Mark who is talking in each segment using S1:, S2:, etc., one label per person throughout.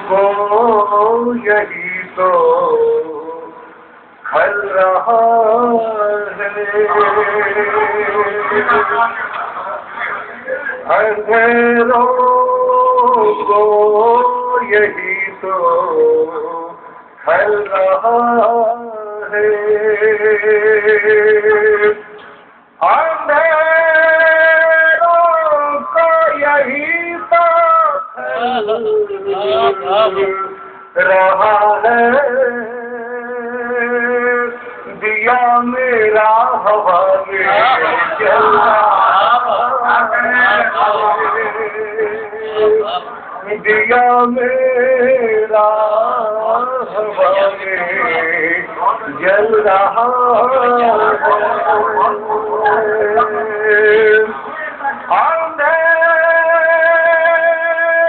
S1: کو یہی تو کھل رہا ہے، اندھیروں کو یہی تو کھل رہا ہے، اندھیروں کو یہی تو کھل رہا ہے، دیا میرا ہوا میں جل رہا ہے، دیا میرا ہوا میں جل رہا ہے،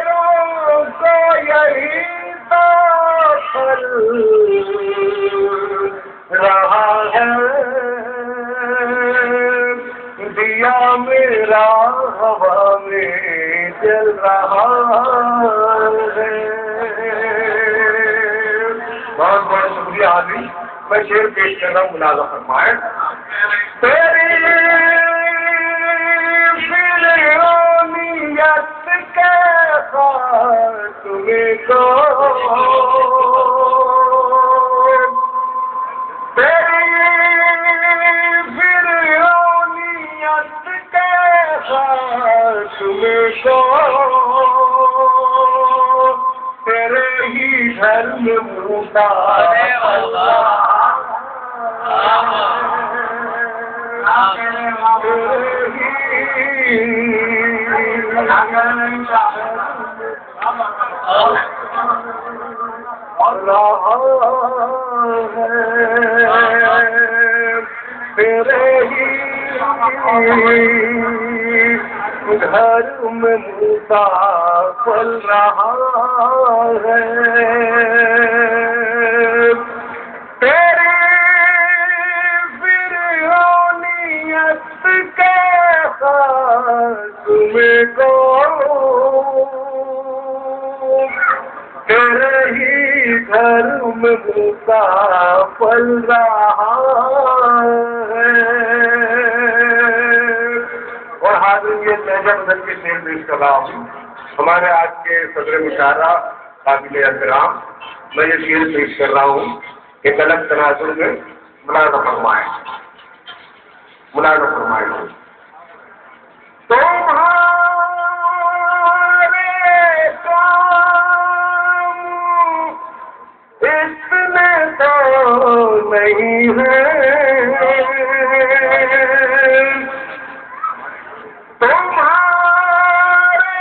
S1: اندھیروں کو یہی تو کھل رہا ہے، دیا میرا ہوا میں جل رہا ہے۔ بہت بہت شکریہ حاضرین، میں شعر پیش کر رہا ہوں، ملاحظہ فرمائیں۔ تیری فلانیت کے خاتمے کو، تیری فلانیت کے خاتمے کو، تیرے ہی گھر میں موسیٰ تیرے ہی گھر میں موسیٰ پل رہا ہے، تیری فرعونیت کے خاتمے کو، تیرے ہی گھر میں موسیٰ پل رہا ہے۔ اور حاضرین، یہ لہجہ بدل کے شعر پیش کر رہا ہوں، ہمارے آج کے صدر مشاعرہ قابل احترام، میں یہ شعر پیش کر رہا ہوں، ایک الگ تناظر میں، ملاحظہ فرمائیں، ملاحظہ فرمائیں۔ تمہارے کام اس میں تو نہیں ہے، تمہارے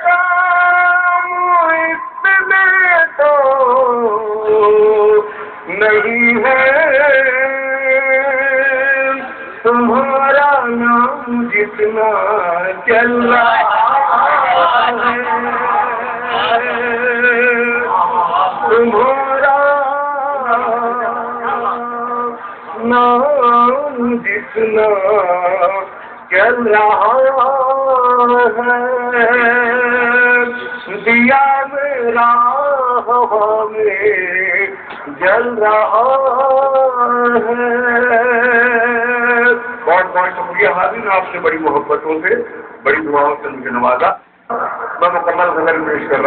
S1: کام اس میں تو نہیں ہے، تمہارا نام جتنا چل رہا ہے، تمہارا نام جتنا چل رہا ہے، دیا میرا ہوا میں جل رہا ہے۔ بہت بہت شکریہ حاضرین، آپ سے بڑی محبتوں سے، بڑی دعاؤں سے مجھے نوازا، میں مکمل غزل پیش کر رہا ہوں۔